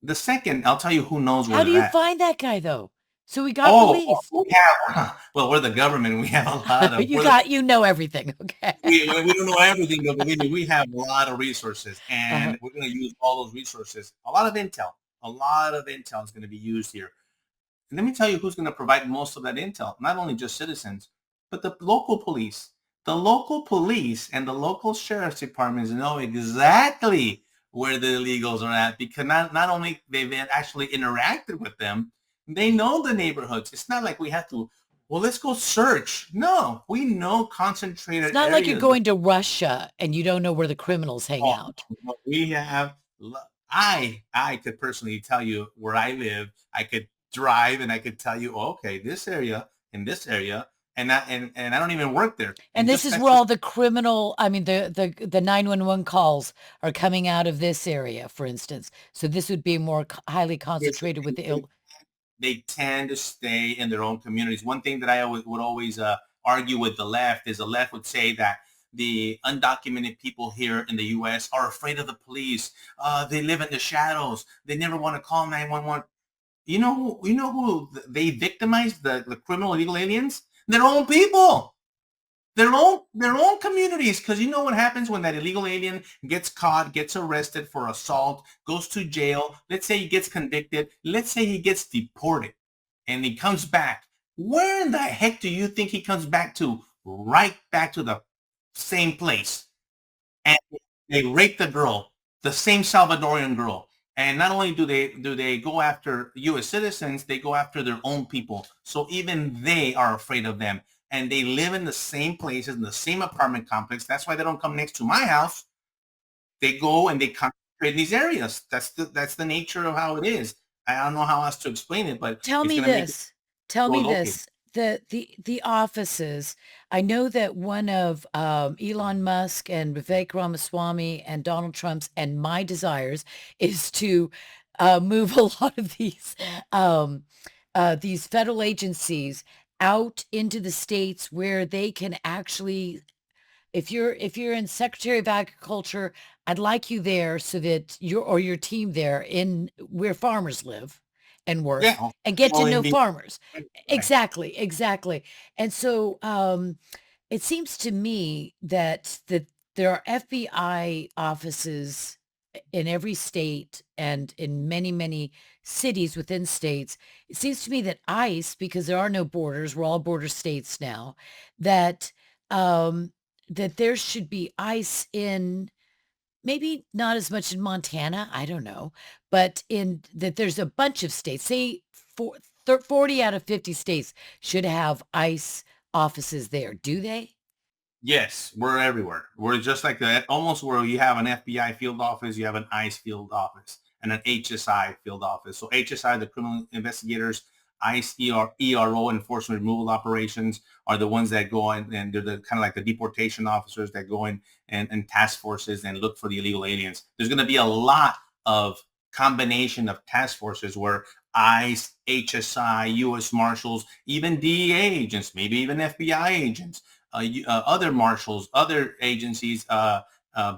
The second, I'll tell you who knows where How do they're you at. find that guy though? So he got Oh, released. we have, well, we're the government. We have a lot of, You got, everything. Okay. we don't know everything, but believe me, we have a lot of resources, Uh-huh. and we're going to use all those resources. A lot of intel is going to be used here. And let me tell you who's going to provide most of that intel. Not only just citizens, but the local police. The local police and the local sheriff's departments know exactly where the illegals are at, because not only they've actually interacted with them, they know the neighborhoods. It's not like we have to, well, let's go search. No, we know It's concentrated not like you're areas. going to Russia and you don't know where the criminals hang Oh, out. we have. I could personally tell you where I live. I could drive and I could tell you, oh, okay, this area and this area, and I don't even work there. And And this just is that's where just all the criminal, I mean, the 911 calls are coming out of this area, for instance. So this would be more highly yes, concentrated with the ill. they tend to stay in their own communities. One thing that I would always argue with the left is the left would say that the undocumented people here in the U.S. are afraid of the police. They live in the shadows. They never want to call 911. You know who they victimize, the criminal illegal aliens? Their own people, their own communities. Because you know what happens when that illegal alien gets caught, gets arrested for assault, goes to jail. Let's say he gets convicted. Let's say he gets deported, and he comes back. Where in the heck do you think he comes back to? Right back to the same place, and they rape the girl, the same Salvadorian girl. And not only do they go after U.S. citizens, they go after their own people. So even they are afraid of them, and they live in the same places, in the same apartment complex. That's why they don't come next to my house. They go and they concentrate in these areas. That's the nature of how it is. I don't know how else to explain it, but Tell it's me going to make it this. Tell so me located. this. The offices. I know that one of Elon Musk and Vivek Ramaswamy and Donald Trump's and my desires is to move a lot of these federal agencies out into the states where they can actually, if you're in Secretary of Agriculture, I'd like you there so that your team there in where farmers live and Yeah, work and get to controlling know being farmers. right. Exactly, exactly. And so it seems to me that there are FBI offices in every state and in many, many cities within states. It seems to me that ICE, because there are no borders, we're all border states now, that um, that there should be ICE in maybe not as much in Montana, I don't know, but in that there's a bunch of states, say 40 out of 50 states should have ICE offices there. Do they? Yes, we're everywhere. We're just like that, almost where you have an FBI field office, you have an ICE field office, and an HSI field office. So HSI, the criminal investigators, ICE, ERO, enforcement removal operations, are the ones that go in, and they're the kind of like the deportation officers that go in and task forces and look for the illegal aliens. There's going to be a lot of combination of task forces where ICE, HSI, U.S. Marshals, even DEA agents, maybe even FBI agents, other marshals, other agencies,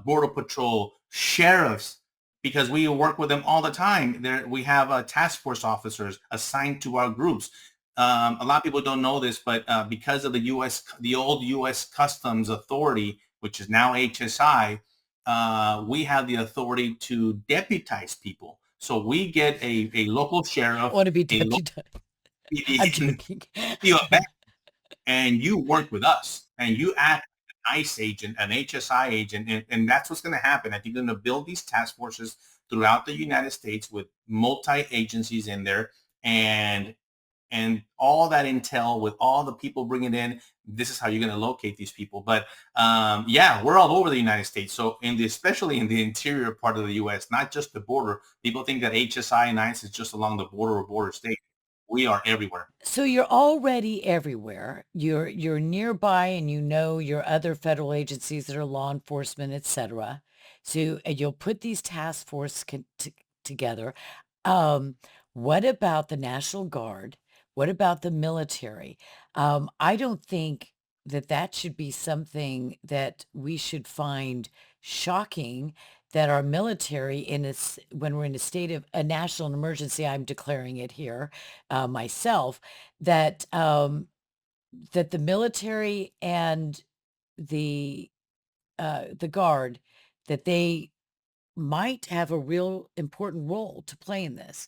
border patrol, sheriffs, because we work with them all the time. There, we have task force officers assigned to our groups. A lot of people don't know this, but because of the old U.S. Customs Authority, which is now HSI, we have the authority to deputize people. So we get a local I sheriff, want to be a local deputized. I'm PD, joking. and you work with us and you act an ICE agent, an HSI agent, and that's what's going to happen. I think they're going to build these task forces throughout the United States with multi agencies in there, and all that intel with all the people bringing in. This is how you're going to locate these people. But yeah, we're all over the United States. So especially in the interior part of the U.S., not just the border. People think that HSI and ICE is just along the border or border state. We are everywhere. So you're already everywhere. You're nearby and you know your other federal agencies that are law enforcement, et cetera. So and you'll put these task force together. Um, what about the National Guard? What about the military? I don't think that that should be something that we should find shocking that our military when we're in a state of a national emergency, I'm declaring it here myself, that that the military and the the guard, that they might have a real important role to play in this.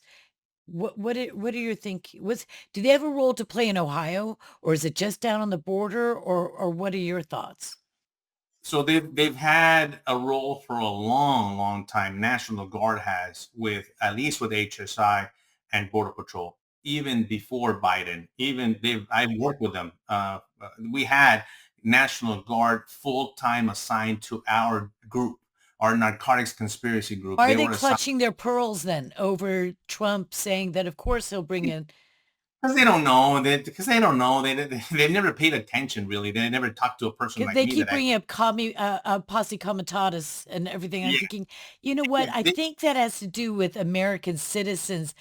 What are your do they have a role to play in Ohio, or is it just down on the border, or what are your thoughts? So they've had a role for a long, long time. National Guard has, with at least with HSI and Border Patrol, even before Biden. Even I've worked with them. We had National Guard full time assigned to our group, our narcotics conspiracy group. Are They they were assigned clutching their pearls then over Trump saying that of course he'll bring in. because they don't know. Because they don't know. They've never paid attention really. They never talked to a person 'Cause like they me keep that bringing up posse comitatus and everything. I'm yeah. thinking, you know what? I think that has to do with American citizens,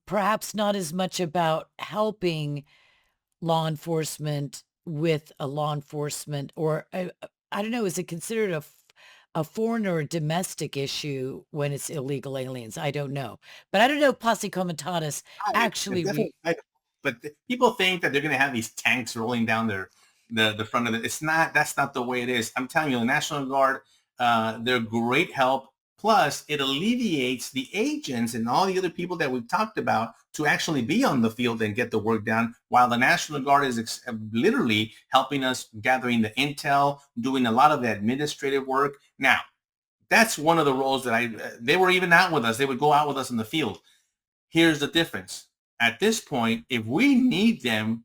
perhaps not as much about helping law enforcement with a law enforcement, or I don't know, is it considered a foreign or a domestic issue when it's illegal aliens? I don't know. But I don't know if posse comitatus It's actually definitely, but people think that they're going to have these tanks rolling down the front of it. It's not. That's not the way it is. I'm telling you, the National Guard, they're great help. Plus, it alleviates the agents and all the other people that we've talked about to actually be on the field and get the work done, while the National Guard is literally helping us gathering the intel, doing a lot of the administrative work. Now, that's one of the roles that they were even out with us. They would go out with us in the field. Here's the difference. At this point, if we need them,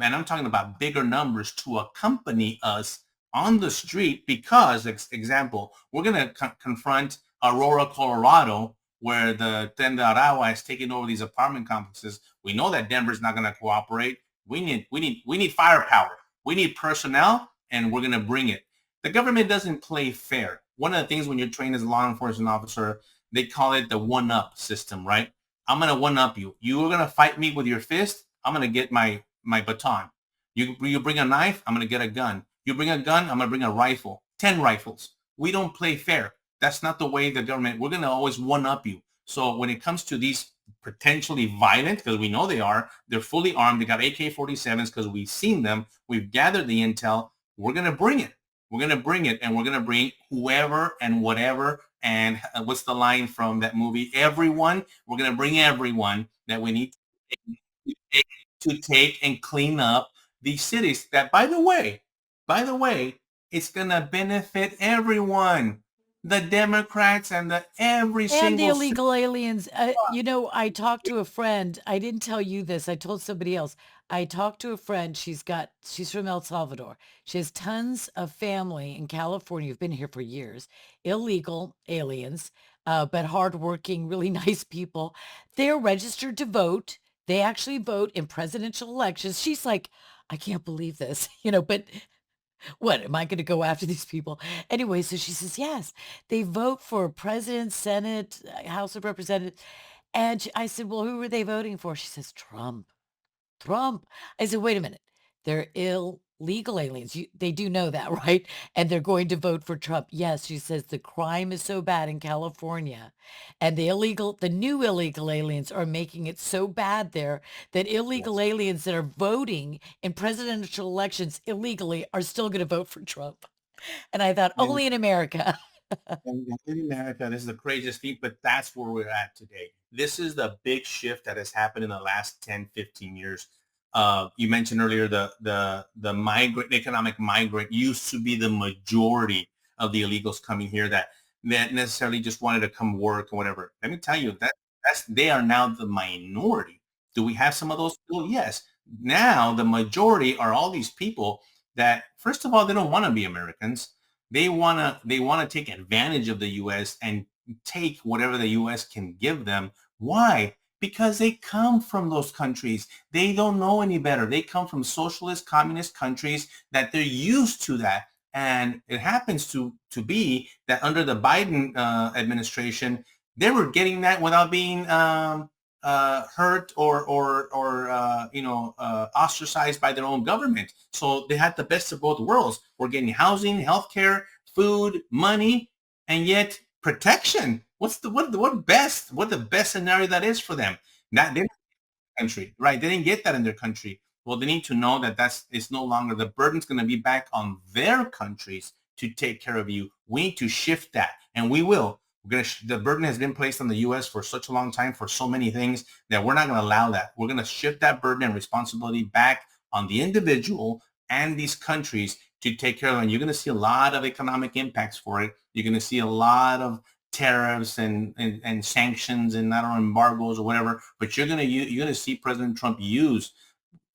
and I'm talking about bigger numbers to accompany us on the street, because, example, we're going to confront Aurora, Colorado, where the Tenda Aragua is taking over these apartment complexes. We know that Denver's not going to cooperate. We need firepower. We need personnel, and we're going to bring it. The government doesn't play fair. One of the things when you're trained as a law enforcement officer, they call it the one-up system, right? I'm gonna one up you. You are gonna fight me with your fist. I'm gonna get my baton. You bring a knife. I'm gonna get a gun. You bring a gun. I'm gonna bring a rifle. 10 rifles. We don't play fair. That's not the way the government. We're gonna always one up you. So when it comes to these potentially violent, because we know they are, they're fully armed. They got AK-47s because we've seen them. We've gathered the intel. We're gonna bring it. We're gonna bring it, and we're gonna bring whoever and whatever And what's the line from that movie? Everyone, we're going to bring everyone that we need to take and clean up these cities. That, by the way, it's going to benefit everyone, the Democrats and the every And the single illegal aliens. I talked to a friend. I didn't tell you this. I told somebody else. I talked to a friend. She's from El Salvador. She has tons of family in California who've been here for years. Illegal aliens, but hardworking, really nice people. They're registered to vote. They actually vote in presidential elections. She's like, I can't believe this, but what am I going to go after these people? Anyway, so she says, yes, they vote for president, Senate, House of Representatives. And I said, well, who were they voting for? She says, Trump. Trump. I said, wait a minute. They're illegal aliens. They do know that, right? And they're going to vote for Trump. Yes, she says the crime is so bad in California, and the new illegal aliens are making it so bad there that illegal yes. aliens that are voting in presidential elections illegally are still going to vote for Trump. And I thought, And only in America. in America, this is the craziest thing, but that's where we're at today. This is the big shift that has happened in the last 10, 15 years. You mentioned earlier the migrant, economic migrant used to be the majority of the illegals coming here that necessarily just wanted to come work or whatever. Let me tell you that's they are now the minority. Do we have some of those still? Yes. Now the majority are all these people that, first of all, they don't want to be Americans. They wanna take advantage of the US and take whatever the US can give them. Why? Because they come from those countries. They don't know any better. They come from socialist, communist countries that they're used to that. And it happens to be that under the Biden administration, they were getting that without being hurt or ostracized by their own government. So they had the best of both worlds. We're getting housing, healthcare, food, money, and yet protection. What the best scenario that is for them? Not their country, right? They didn't get that in their country. Well, they need to know that it's no longer the burden's going to be back on their countries to take care of you. We need to shift that, and we will. The burden has been placed on the U.S. for such a long time for so many things that we're not going to allow that. We're going to shift that burden and responsibility back on the individual and these countries to take care of them. And you're going to see a lot of economic impacts for it. You're going to see a lot of tariffs and sanctions and not embargoes or whatever, but you're gonna see President Trump use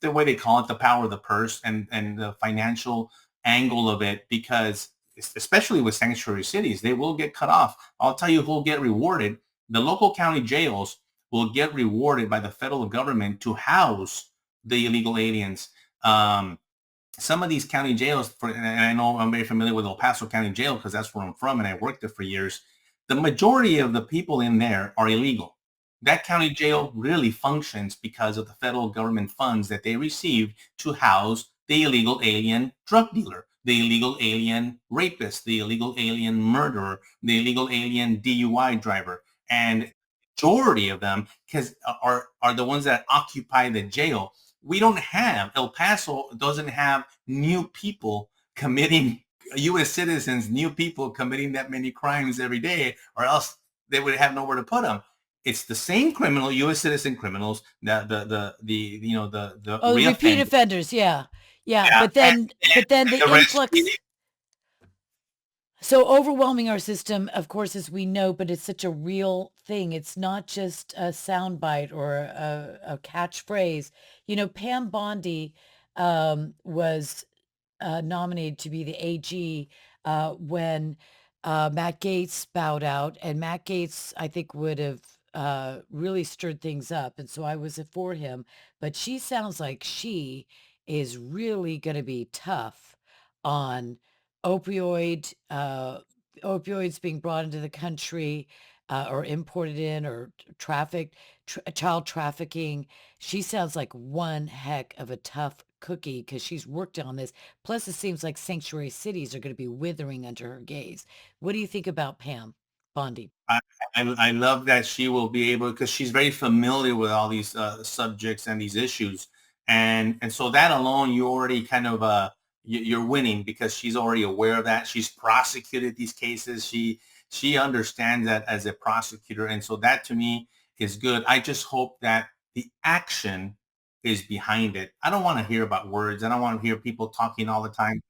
the way they call it, the power of the purse and the financial angle of it, because especially with sanctuary cities, they will get cut off. I'll tell you who'll get rewarded. The local county jails will get rewarded by the federal government to house the illegal aliens. Some of these county jails, and I know I'm very familiar with El Paso County Jail because that's where I'm from and I worked there for years. The majority of the people in there are illegal. That county jail really functions because of the federal government funds that they receive to house the illegal alien drug dealer, the illegal alien rapist, the illegal alien murderer, the illegal alien DUI driver. And majority of them are the ones that occupy the jail. We don't have, El Paso doesn't have new people committing, U.S. citizens, new people committing that many crimes every day, or else they would have nowhere to put them. It's the same criminal, U.S. citizen criminals, the Oh, the repeat reoffenders. offenders. Yeah. Yeah. Yeah, But then and the the rest. influx. So overwhelming our system, of course, as we know, but it's such a real thing. It's not just a soundbite or a catchphrase. Pam Bondi was nominated to be the AG when Matt Gaetz bowed out, and Matt Gaetz, I think, would have really stirred things up, and so I was for him. But she sounds like she is really going to be tough on opioid opioids being brought into the country or imported in or trafficked, child trafficking. She sounds like one heck of a tough cookie because she's worked on this. Plus, it seems like sanctuary cities are going to be withering under her gaze. What do you think about Pam Bondi? I, I love that she will be able, because she's very familiar with all these subjects and these issues, and so that alone, you already kind of you're winning because she's already aware of that. She's prosecuted these cases. She understands that as a prosecutor. And so that to me is good. I just hope that the action is behind it. I don't want to hear about words. I don't want to hear people talking all the time.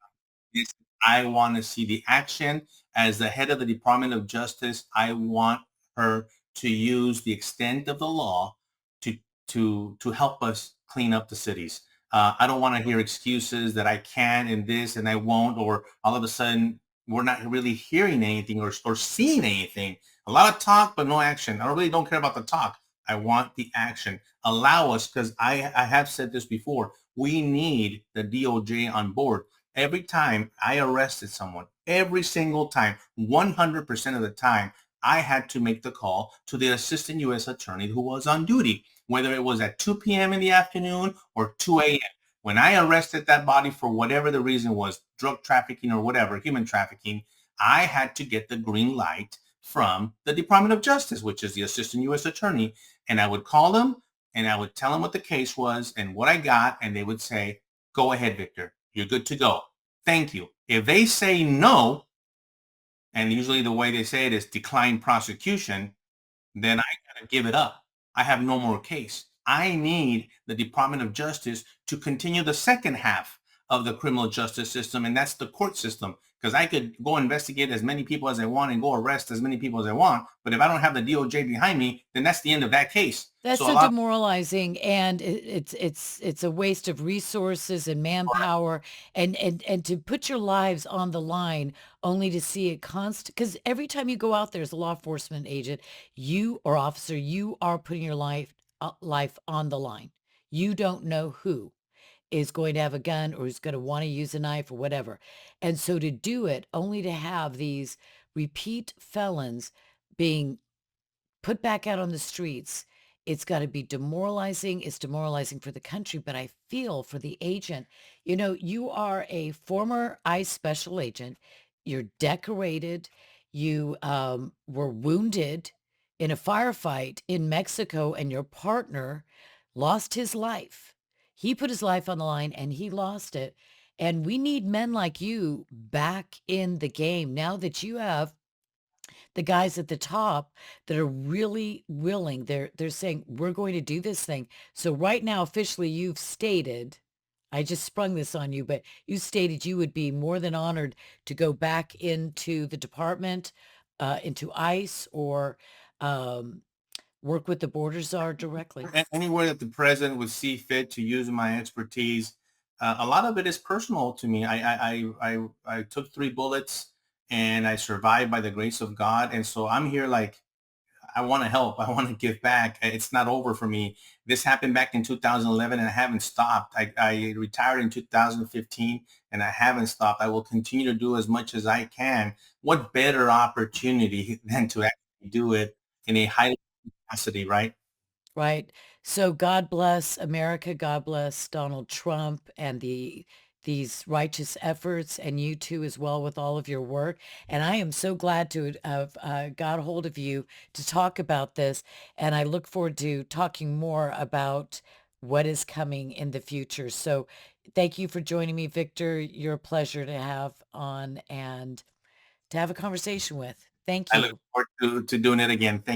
Is I want to see the action. As the head of the Department of Justice, I want her to use the extent of the law to to help us clean up the cities. I don't want to hear excuses that I can and this and I won't, or all of a sudden we're not really hearing anything or seeing anything. A lot of talk, but no action. I really don't care about the talk. I want the action. Allow us, because I have said this before. We need the DOJ on board. Every time I arrested someone, every single time, 100% of the time, I had to make the call to the assistant U.S. attorney who was on duty, whether it was at 2 p.m. in the afternoon or 2 a.m. When I arrested that body for whatever the reason was, drug trafficking or whatever, human trafficking, I had to get the green light from the Department of Justice, which is the assistant U.S. attorney. And I would call them and I would tell them what the case was and what I got. And they would say, go ahead, Victor. You're good to go. Thank you. If they say no, and usually the way they say it is decline prosecution, then I gotta give it up. I have no more case. I need the Department of Justice to continue the second half of the criminal justice system, and that's the court system. Because I could go investigate as many people as I want and go arrest as many people as I want, but if I don't have the DOJ behind me, then that's the end of that case. That's So a so lot. demoralizing, and it's a waste of resources and manpower, and to put your lives on the line only to see it constant. Because every time you go out there as a law enforcement agent, you or officer, you are putting your life on the line. You don't know who is going to have a gun or who's going to want to use a knife or whatever, and so to do it only to have these repeat felons being put back out on the streets, it's gotta be demoralizing. It's demoralizing for the country, but I feel for the agent. You know, you are a former ICE special agent. You're decorated. You, were wounded in a firefight in Mexico, and your partner lost his life. He put his life on the line, and he lost it, and we need men like you back in the game now that you have the guys at the top that are really willing. They're saying, "We're going to do this thing." So right now, officially, you've stated, I just sprung this on you, but you stated you would be more than honored to go back into the department, into ICE, or um, work with the border czar directly. Anywhere that the president would see fit to use my expertise. A lot of it is personal to me. I took 3 bullets and I survived by the grace of God. And so I'm here like I want to help. I want to give back. It's not over for me. This happened back in 2011 and I haven't stopped. I retired in 2015 and I haven't stopped. I will continue to do as much as I can. What better opportunity than to actually do it in a high capacity, right? Right. So God bless America. God bless Donald Trump and these righteous efforts, and you too as well with all of your work. And I am so glad to have got a hold of you to talk about this. And I look forward to talking more about what is coming in the future. So thank you for joining me, Victor. You're a pleasure to have on and to have a conversation with. Thank I look you. forward to doing it again. Thank